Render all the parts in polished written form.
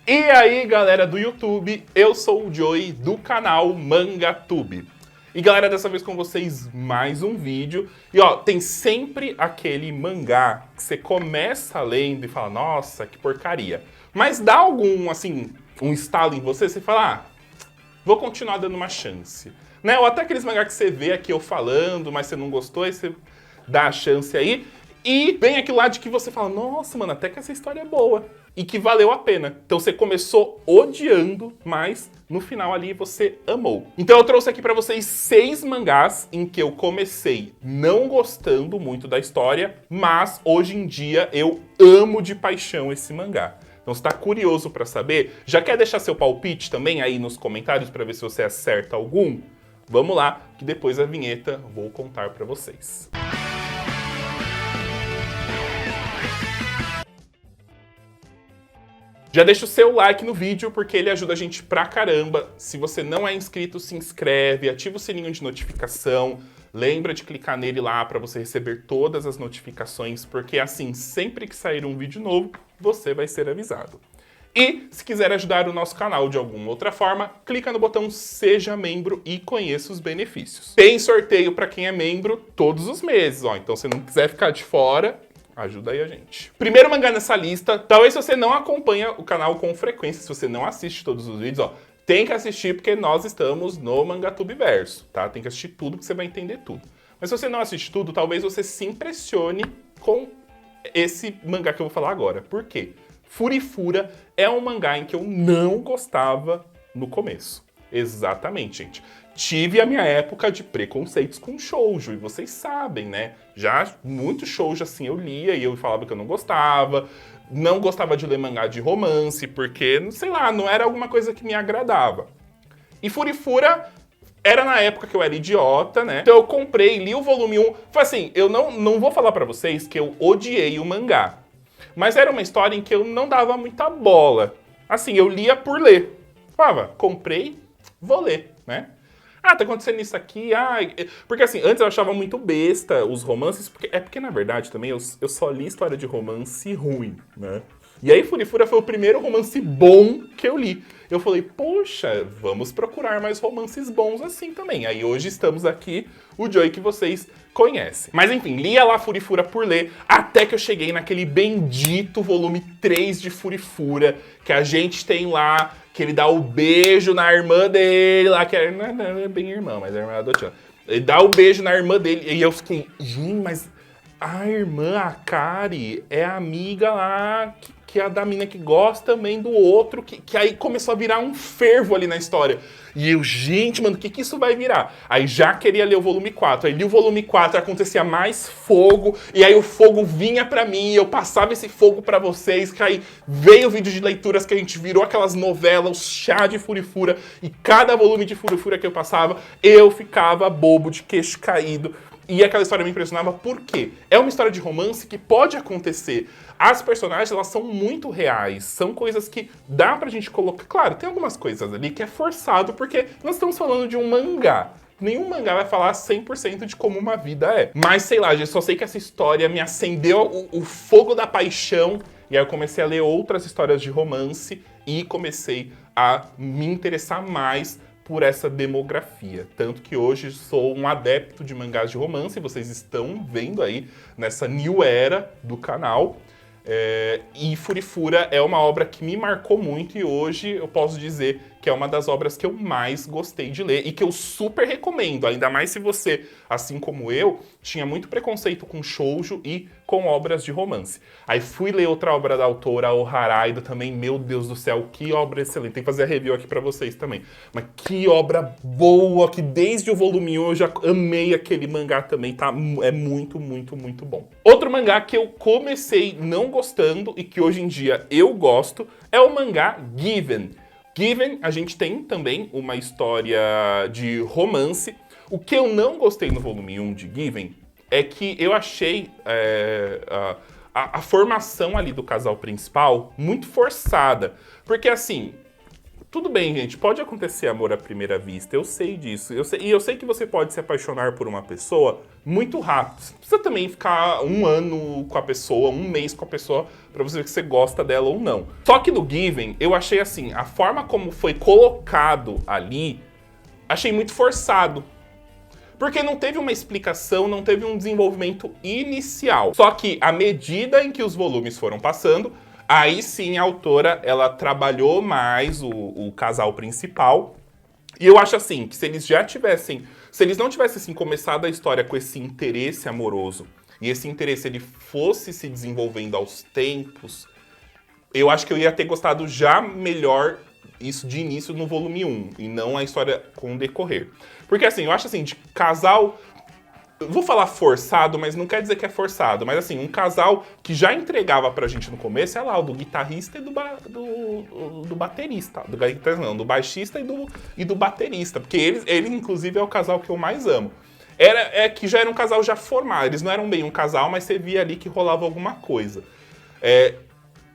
E aí, galera do YouTube, eu sou o Joey do canal MangaTube. E galera, dessa vez com vocês mais um vídeo. E ó, tem sempre aquele mangá que você começa lendo e fala, nossa, que porcaria. Mas dá algum, assim, um estalo em você, você fala, vou continuar dando uma chance. Né? Ou até aqueles mangá que você vê aqui eu falando, mas você não gostou, aí você dá a chance aí. E vem aquilo lá de que você fala, nossa, mano, até que essa história é boa. E que valeu a pena. Então você começou odiando, mas no final ali você amou. Então eu trouxe aqui pra vocês 6 mangás em que eu comecei não gostando muito da história, mas hoje em dia eu amo de paixão esse mangá. Então se tá curioso pra saber, já quer deixar seu palpite também aí nos comentários pra ver se você acerta algum? Vamos lá, que depois da vinheta vou contar pra vocês. Já deixa o seu like no vídeo, porque ele ajuda a gente pra caramba. Se você não é inscrito, se inscreve, ativa o sininho de notificação. Lembra de clicar nele lá para você receber todas as notificações, porque assim, sempre que sair um vídeo novo, você vai ser avisado. E se quiser ajudar o nosso canal de alguma outra forma, clica no botão Seja Membro e conheça os benefícios. Tem sorteio para quem é membro todos os meses, ó. Então se não quiser ficar de fora, ajuda aí a gente. Primeiro mangá nessa lista, talvez se você não acompanha o canal com frequência, se você não assiste todos os vídeos, ó, tem que assistir porque nós estamos no MangaTube Verso, tá? Tem que assistir tudo que você vai entender tudo. Mas se você não assiste tudo, talvez você se impressione com esse mangá que eu vou falar agora. Por quê? Furifura é um mangá em que eu não gostava no começo. Exatamente, gente. Tive a minha época de preconceitos com shoujo, e vocês sabem, né? Já muito shoujo assim eu lia e eu falava que eu não gostava de ler mangá de romance, porque, sei lá, não era alguma coisa que me agradava. E Furifura era na época que eu era idiota, né? Então eu comprei, li o volume 1. Foi assim, eu não vou falar pra vocês que eu odiei o mangá. Mas era uma história em que eu não dava muita bola. Assim, eu lia por ler. Falava, comprei, vou ler, né? Tá acontecendo isso aqui, Porque assim, antes eu achava muito besta os romances, porque na verdade também eu só li história de romance ruim, né? E aí Furifura foi o primeiro romance bom que eu li. Eu falei, poxa, vamos procurar mais romances bons assim também. Aí hoje estamos aqui, o Joey que vocês conhecem. Mas enfim, lia lá Furifura por ler, até que eu cheguei naquele bendito volume 3 de Furifura, que a gente tem lá, que ele dá o beijo na irmã dele lá, que não é bem irmã, mas é irmã adotiva. Ele dá o beijo na irmã dele, e eu fiquei, gente, mas a irmã, a Kari, é a amiga lá, que é a da mina que gosta também do outro, que aí começou a virar um fervo ali na história. E eu, gente, mano, o que isso vai virar? Aí já queria ler o volume 4. Aí li o volume 4, acontecia mais fogo, e aí o fogo vinha pra mim, e eu passava esse fogo pra vocês, que aí veio o vídeo de leituras que a gente virou aquelas novelas, o chá de Furifura, e cada volume de Furifura que eu passava, eu ficava bobo, de queixo caído. E aquela história me impressionava porque é uma história de romance que pode acontecer. As personagens, elas são muito reais, são coisas que dá pra gente colocar. Claro, tem algumas coisas ali que é forçado porque nós estamos falando de um mangá. Nenhum mangá vai falar 100% de como uma vida é. Mas sei lá, gente, só sei que essa história me acendeu o fogo da paixão. E aí eu comecei a ler outras histórias de romance e comecei a me interessar mais por essa demografia. Tanto que hoje sou um adepto de mangás de romance, vocês estão vendo aí nessa new era do canal. E Furifura é uma obra que me marcou muito e hoje eu posso dizer que é uma das obras que eu mais gostei de ler e que eu super recomendo, ainda mais se você, assim como eu, tinha muito preconceito com shoujo e com obras de romance. Aí fui ler outra obra da autora, o Haraido, também, meu Deus do céu, que obra excelente. Tem que fazer a review aqui pra vocês também. Mas que obra boa, que desde o volume 1 eu já amei aquele mangá também, tá? É muito, muito, muito bom. Outro mangá que eu comecei não gostando e que hoje em dia eu gosto é o mangá Given. Given, a gente tem também uma história de romance. O que eu não gostei no volume 1 de Given é que eu achei a formação ali do casal principal muito forçada. Porque assim, Tudo bem, gente, pode acontecer amor à primeira vista, eu sei disso. Eu sei que você pode se apaixonar por uma pessoa muito rápido. Você não precisa também ficar um ano com a pessoa, um mês com a pessoa, pra você ver que você gosta dela ou não. Só que no Given, eu achei assim, a forma como foi colocado ali, achei muito forçado. Porque não teve uma explicação, não teve um desenvolvimento inicial. Só que à medida em que os volumes foram passando, aí sim a autora, ela trabalhou mais o casal principal. E eu acho assim, que se eles não tivessem assim, começado a história com esse interesse amoroso, e esse interesse ele fosse se desenvolvendo aos tempos, eu acho que eu ia ter gostado já melhor isso de início no volume 1, e não a história com o decorrer. Porque assim, eu acho assim, de casal... Eu vou falar forçado, mas não quer dizer que é forçado. Mas assim, um casal que já entregava pra gente no começo é lá, o do guitarrista e do baterista. Do guitarrista não, do baixista e do baterista. Porque ele inclusive, é o casal que eu mais amo. Que já era um casal já formado. Eles não eram bem um casal, mas você via ali que rolava alguma coisa.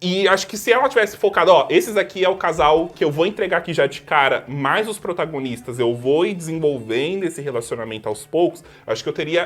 E acho que se ela tivesse focado, ó, esses aqui é o casal que eu vou entregar aqui já de cara, mais os protagonistas, eu vou ir desenvolvendo esse relacionamento aos poucos, acho que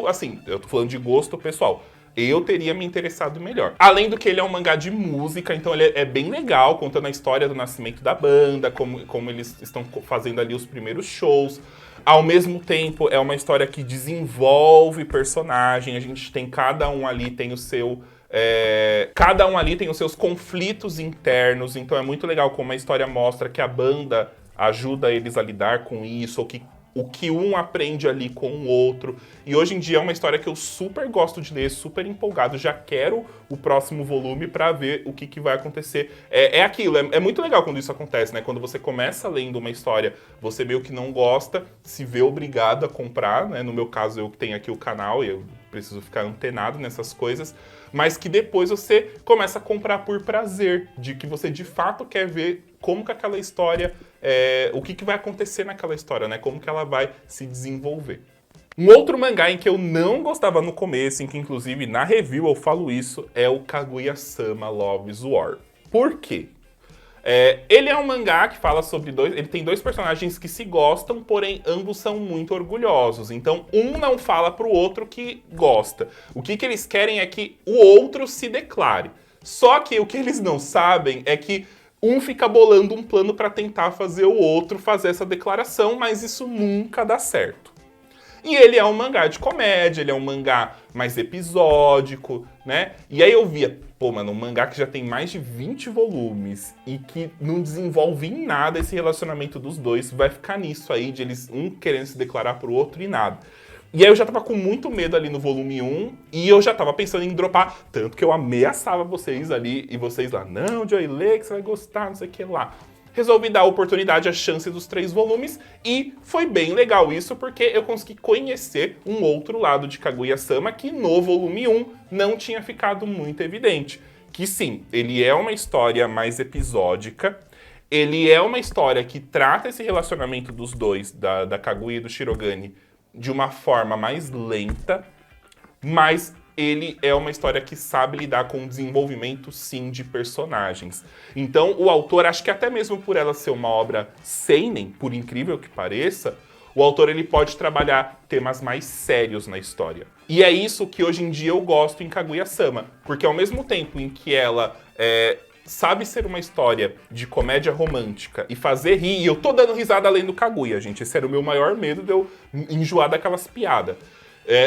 assim, eu tô falando de gosto pessoal, eu teria me interessado melhor. Além do que ele é um mangá de música, então ele é bem legal, contando a história do nascimento da banda, como eles estão fazendo ali os primeiros shows. Ao mesmo tempo, é uma história que desenvolve personagem, a gente tem cada um ali tem o seu... cada um ali tem os seus conflitos internos, então é muito legal como a história mostra que a banda ajuda eles a lidar com isso, o que um aprende ali com o outro. E hoje em dia é uma história que eu super gosto de ler, super empolgado, já quero o próximo volume pra ver o que vai acontecer. Aquilo, é muito legal quando isso acontece, né? Quando você começa lendo uma história, você meio que não gosta, se vê obrigado a comprar, né? No meu caso, eu tenho aqui o canal e eu preciso ficar antenado nessas coisas, mas que depois você começa a comprar por prazer, de que você de fato quer ver como que aquela história, o que vai acontecer naquela história, né? Como que ela vai se desenvolver. Um outro mangá em que eu não gostava no começo, em que inclusive na review eu falo isso, é o Kaguya-sama Love's War. Por quê? Ele é um mangá que fala sobre ele tem dois personagens que se gostam, porém ambos são muito orgulhosos. Então um não fala pro outro que gosta. O que eles querem é que o outro se declare. Só que o que eles não sabem é que um fica bolando um plano para tentar fazer o outro fazer essa declaração, mas isso nunca dá certo. E ele é um mangá de comédia, ele é um mangá mais episódico, né? E aí eu via, pô, mano, um mangá que já tem mais de 20 volumes e que não desenvolve em nada esse relacionamento dos dois, vai ficar nisso aí, de eles um querendo se declarar pro outro e nada. E aí eu já tava com muito medo ali no volume 1 e eu já tava pensando em dropar, tanto que eu ameaçava vocês ali e vocês lá, não, Joy, lê que você vai gostar, não sei o que lá. Resolvi dar a oportunidade, a chance dos 3 volumes e foi bem legal isso porque eu consegui conhecer um outro lado de Kaguya-sama que no volume 1 não tinha ficado muito evidente. Que sim, ele é uma história mais episódica, ele é uma história que trata esse relacionamento dos dois, da Kaguya e do Shirogane, de uma forma mais lenta, mas ele é uma história que sabe lidar com o desenvolvimento, sim, de personagens. Então, o autor, acho que até mesmo por ela ser uma obra seinen, por incrível que pareça, o autor ele pode trabalhar temas mais sérios na história. E é isso que hoje em dia eu gosto em Kaguya-sama, porque ao mesmo tempo em que ela sabe ser uma história de comédia romântica e fazer rir, e eu tô dando risada além do Kaguya, gente, esse era o meu maior medo de eu enjoar daquelas piadas.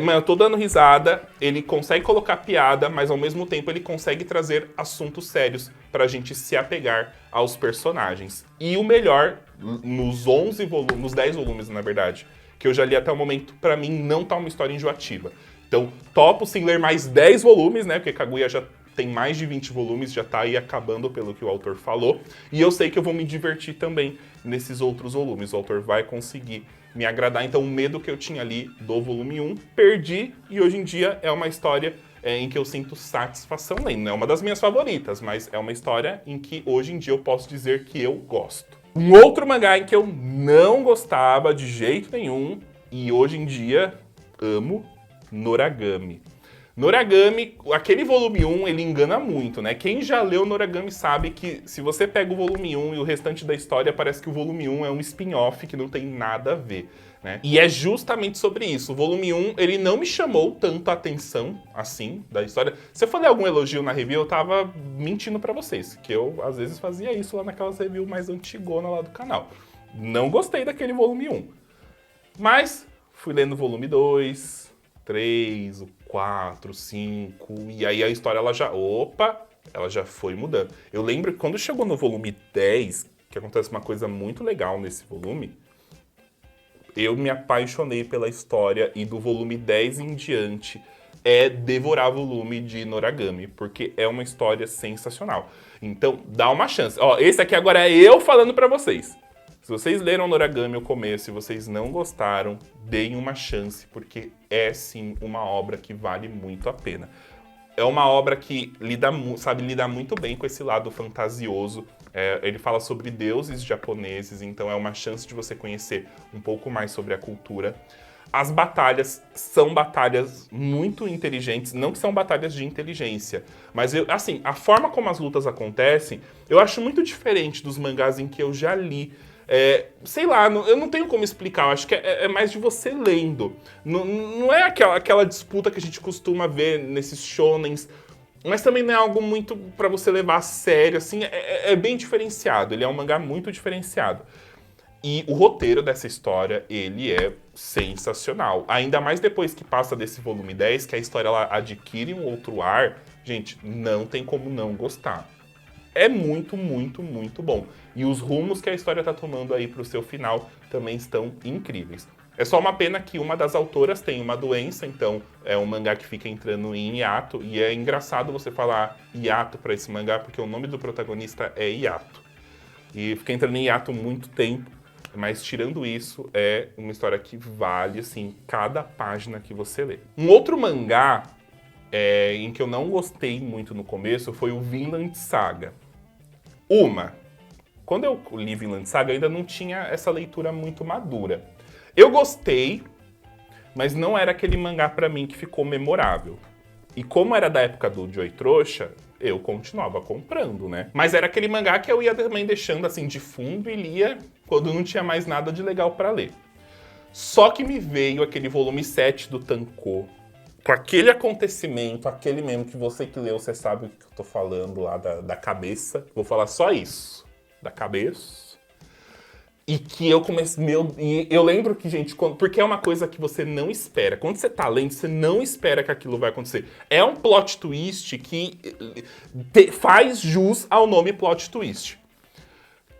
Mas eu tô dando risada, ele consegue colocar piada, mas ao mesmo tempo ele consegue trazer assuntos sérios pra gente se apegar aos personagens. E o melhor, nos 10 volumes, na verdade, que eu já li até o momento, pra mim não tá uma história enjoativa. Então, topo sim ler mais 10 volumes, né, porque Kaguya já tem mais de 20 volumes, já tá aí acabando pelo que o autor falou. E eu sei que eu vou me divertir também nesses outros volumes, o autor vai conseguir me agradar. Então o medo que eu tinha ali do volume 1, perdi e hoje em dia é uma história em que eu sinto satisfação lendo. Não é uma das minhas favoritas, mas é uma história em que hoje em dia eu posso dizer que eu gosto. Um outro mangá em que eu não gostava de jeito nenhum e hoje em dia amo, Noragami. Noragami, aquele volume 1, ele engana muito, né? Quem já leu Noragami sabe que se você pega o volume 1 e o restante da história, parece que o volume 1 é um spin-off que não tem nada a ver, né? E é justamente sobre isso. O volume 1, ele não me chamou tanto a atenção, assim, da história. Se eu falei algum elogio na review, eu tava mentindo pra vocês, que eu, às vezes, fazia isso lá naquelas reviews mais antigonas lá do canal. Não gostei daquele volume 1. Mas fui lendo o volume 2, 3, o 4, 5, e aí a história ela já foi mudando. Eu lembro que quando chegou no volume 10, que acontece uma coisa muito legal nesse volume, eu me apaixonei pela história e do volume 10 em diante é devorar volume de Noragami, porque é uma história sensacional. Então, dá uma chance. Ó, esse aqui agora é eu falando pra vocês. Se vocês leram Noragami o começo e vocês não gostaram, deem uma chance, porque é sim uma obra que vale muito a pena. É uma obra que sabe lidar muito bem com esse lado fantasioso. Ele fala sobre deuses japoneses, então é uma chance de você conhecer um pouco mais sobre a cultura. As batalhas são batalhas muito inteligentes, não que são batalhas de inteligência, mas assim, a forma como as lutas acontecem, eu acho muito diferente dos mangás em que eu já li. Sei lá, eu não tenho como explicar, eu acho que é mais de você lendo. Não é aquela disputa que a gente costuma ver nesses shonens, mas também não é algo muito pra você levar a sério, assim, é bem diferenciado, ele é um mangá muito diferenciado. E o roteiro dessa história, ele é sensacional. Ainda mais depois que passa desse volume 10, que a história ela adquire um outro ar, gente, não tem como não gostar. É muito, muito, muito bom. E os rumos que a história tá tomando aí pro seu final também estão incríveis. É só uma pena que uma das autoras tem uma doença, então é um mangá que fica entrando em hiato. E é engraçado você falar hiato pra esse mangá, porque o nome do protagonista é Hiato. E fica entrando em hiato muito tempo, mas tirando isso, é uma história que vale, assim, cada página que você lê. Um outro mangá em que eu não gostei muito no começo foi o Vinland Saga. Quando eu li Vinland Saga, eu ainda não tinha essa leitura muito madura. Eu gostei, mas não era aquele mangá pra mim que ficou memorável. E como era da época do Joy Trouxa, eu continuava comprando, né? Mas era aquele mangá que eu ia também deixando assim de fundo e lia quando não tinha mais nada de legal pra ler. Só que me veio aquele volume 7 do Tankō, com aquele acontecimento, aquele mesmo que você que leu, você sabe o que eu tô falando lá da cabeça. Vou falar só isso, da cabeça. E que eu comecei, e eu lembro que, gente, porque é uma coisa que você não espera. Quando você tá lendo, você não espera que aquilo vai acontecer. É um plot twist que faz jus ao nome plot twist.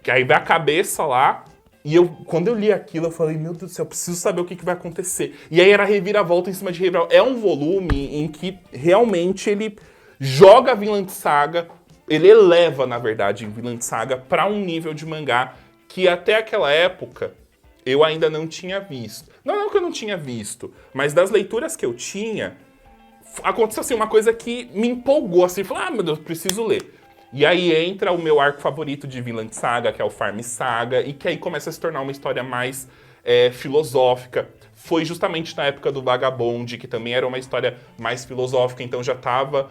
Que aí vai a cabeça lá, e quando eu li aquilo, eu falei, meu Deus do céu, eu preciso saber o que vai acontecer. E aí era reviravolta em cima de reviravolta. É um volume em que realmente ele joga a Vinland Saga, ele eleva, na verdade, Vinland Saga para um nível de mangá que até aquela época eu ainda não tinha visto. Não que eu não tinha visto, mas das leituras que eu tinha, aconteceu assim, uma coisa que me empolgou, assim, falei, meu Deus, preciso ler. E aí entra o meu arco favorito de Vinland Saga, que é o Farm Saga, e que aí começa a se tornar uma história mais filosófica. Foi justamente na época do Vagabond, que também era uma história mais filosófica, então já estava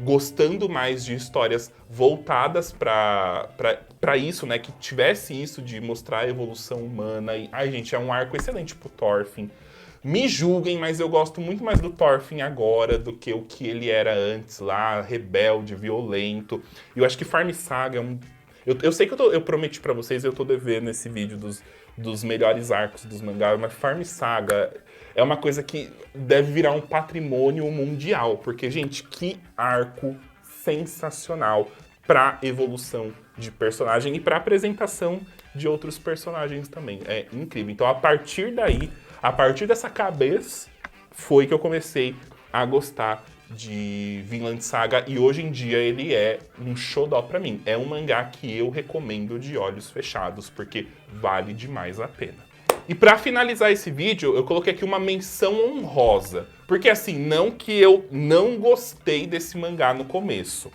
gostando mais de histórias voltadas para isso, né? Que tivesse isso de mostrar a evolução humana. E, ai, gente, é um arco excelente pro Thorfinn. Me julguem, mas eu gosto muito mais do Thorfinn agora do que o que ele era antes lá, rebelde, violento. E eu acho que Farm Saga é um... Eu sei que eu prometi pra vocês, eu tô devendo esse vídeo dos melhores arcos dos mangás, mas Farm Saga é uma coisa que deve virar um patrimônio mundial. Porque, gente, que arco sensacional pra evolução de personagem e pra apresentação de outros personagens também. É incrível. Então, a partir daí, a partir dessa cabeça, foi que eu comecei a gostar de Vinland Saga e hoje em dia ele é um xodó pra mim. É um mangá que eu recomendo de olhos fechados, porque vale demais a pena. E pra finalizar esse vídeo, eu coloquei aqui uma menção honrosa. Porque assim, não que eu não gostei desse mangá no começo.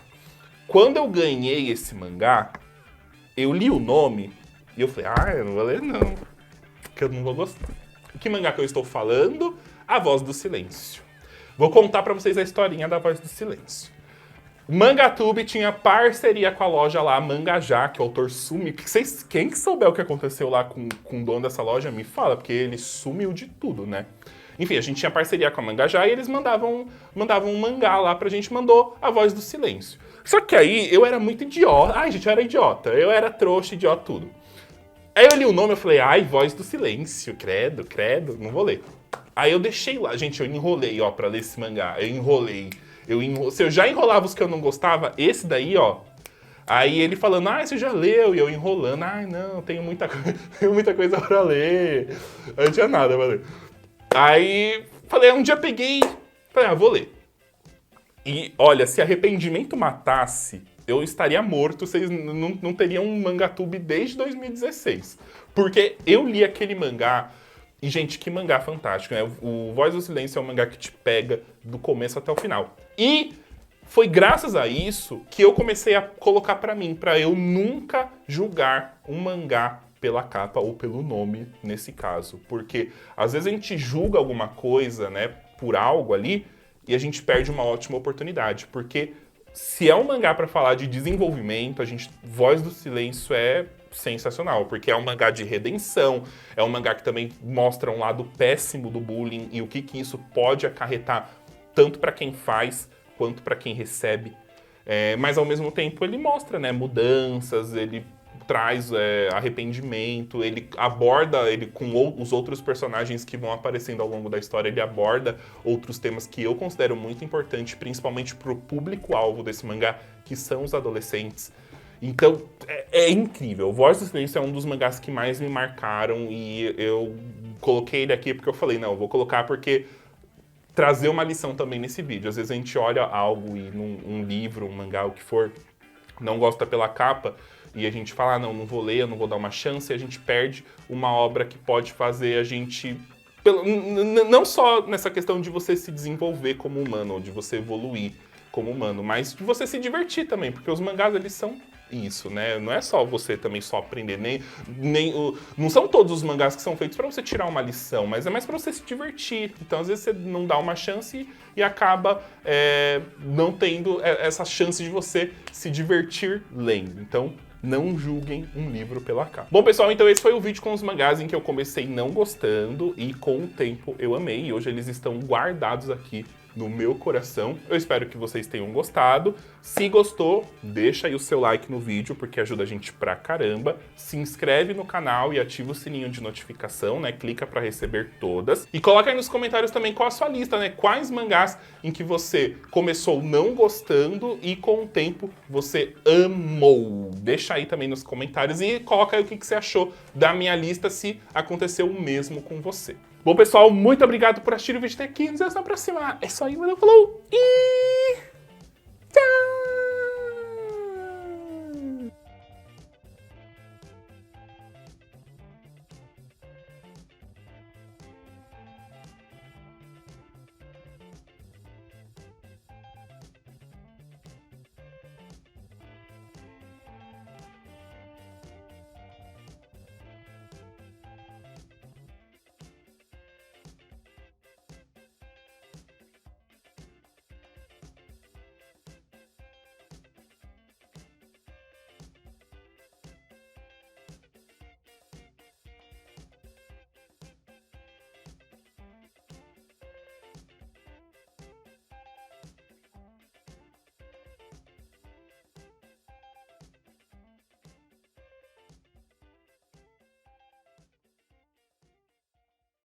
Quando eu ganhei esse mangá, eu li o nome e eu falei, eu não vou ler não, porque eu não vou gostar. Que mangá que eu estou falando? A Voz do Silêncio. Vou contar pra vocês a historinha da Voz do Silêncio. O Mangatube tinha parceria com a loja lá, Mangajá, que o autor sumiu. Quem que souber o que aconteceu lá com o dono dessa loja, me fala, porque ele sumiu de tudo, né? Enfim, a gente tinha parceria com a Mangajá e eles mandavam um mangá lá pra gente, mandou A Voz do Silêncio. Só que aí eu era muito idiota. Ai, gente, eu era idiota. Eu era trouxa, idiota, tudo. Aí eu li o nome e falei, ai, Voz do Silêncio, credo, não vou ler. Aí eu deixei lá, gente, eu enrolei, ó, pra ler esse mangá. Eu enrolei. Se eu já enrolava os que eu não gostava, esse daí, ó. Aí ele falando, ah, você já leu? E eu enrolando, ai, não, tenho muita coisa pra ler. Eu não tinha nada pra ler. Aí, falei, um dia peguei, falei, vou ler. E, olha, se Arrependimento matasse, eu estaria morto, vocês não teriam um Mangatube desde 2016. Porque eu li aquele mangá, e, gente, que mangá fantástico, né? O Voz do Silêncio é um mangá que te pega do começo até o final. E foi graças a isso que eu comecei a colocar pra mim, pra eu nunca julgar um mangá pela capa ou pelo nome, nesse caso. Porque às vezes a gente julga alguma coisa, né, por algo ali, e a gente perde uma ótima oportunidade. Porque se é um mangá pra falar de desenvolvimento, Voz do Silêncio é sensacional, porque é um mangá de redenção, é um mangá que também mostra um lado péssimo do bullying e o que isso pode acarretar tanto pra quem faz quanto pra quem recebe. Mas ao mesmo tempo ele mostra, né, mudanças, ele traz arrependimento, ele aborda, ele com os outros personagens que vão aparecendo ao longo da história, ele aborda outros temas que eu considero muito importantes, principalmente pro público-alvo desse mangá, que são os adolescentes. Então, é incrível. Voz do Silêncio é um dos mangás que mais me marcaram e eu coloquei ele aqui porque eu falei, não, eu vou colocar porque trazer uma lição também nesse vídeo. Às vezes a gente olha algo e um livro, um mangá, o que for, não gosta pela capa e a gente fala, não vou ler, eu não vou dar uma chance, e a gente perde uma obra que pode fazer a gente... Não só nessa questão de você se desenvolver como humano, ou de você evoluir como humano, mas de você se divertir também, porque os mangás, eles são isso, né? Não é só você também só aprender, não são todos os mangás que são feitos para você tirar uma lição, mas é mais para você se divertir. Então, às vezes, você não dá uma chance e acaba não tendo essa chance de você se divertir lendo. Então, não julguem um livro pela capa. Bom, pessoal, então esse foi o vídeo com os mangás em que eu comecei não gostando e com o tempo eu amei. E hoje eles estão guardados aqui no meu coração. Eu espero que vocês tenham gostado. Se gostou, deixa aí o seu like no vídeo, porque ajuda a gente pra caramba. Se inscreve no canal e ativa o sininho de notificação, né? Clica pra receber todas. E coloca aí nos comentários também qual a sua lista, né? Quais mangás em que você começou não gostando e com o tempo você amou. Deixa aí também nos comentários e coloca aí o que você achou da minha lista, se aconteceu o mesmo com você. Bom, pessoal, muito obrigado por assistir o vídeo até aqui. Nos vemos na próxima. É só aí, valeu, falou! E...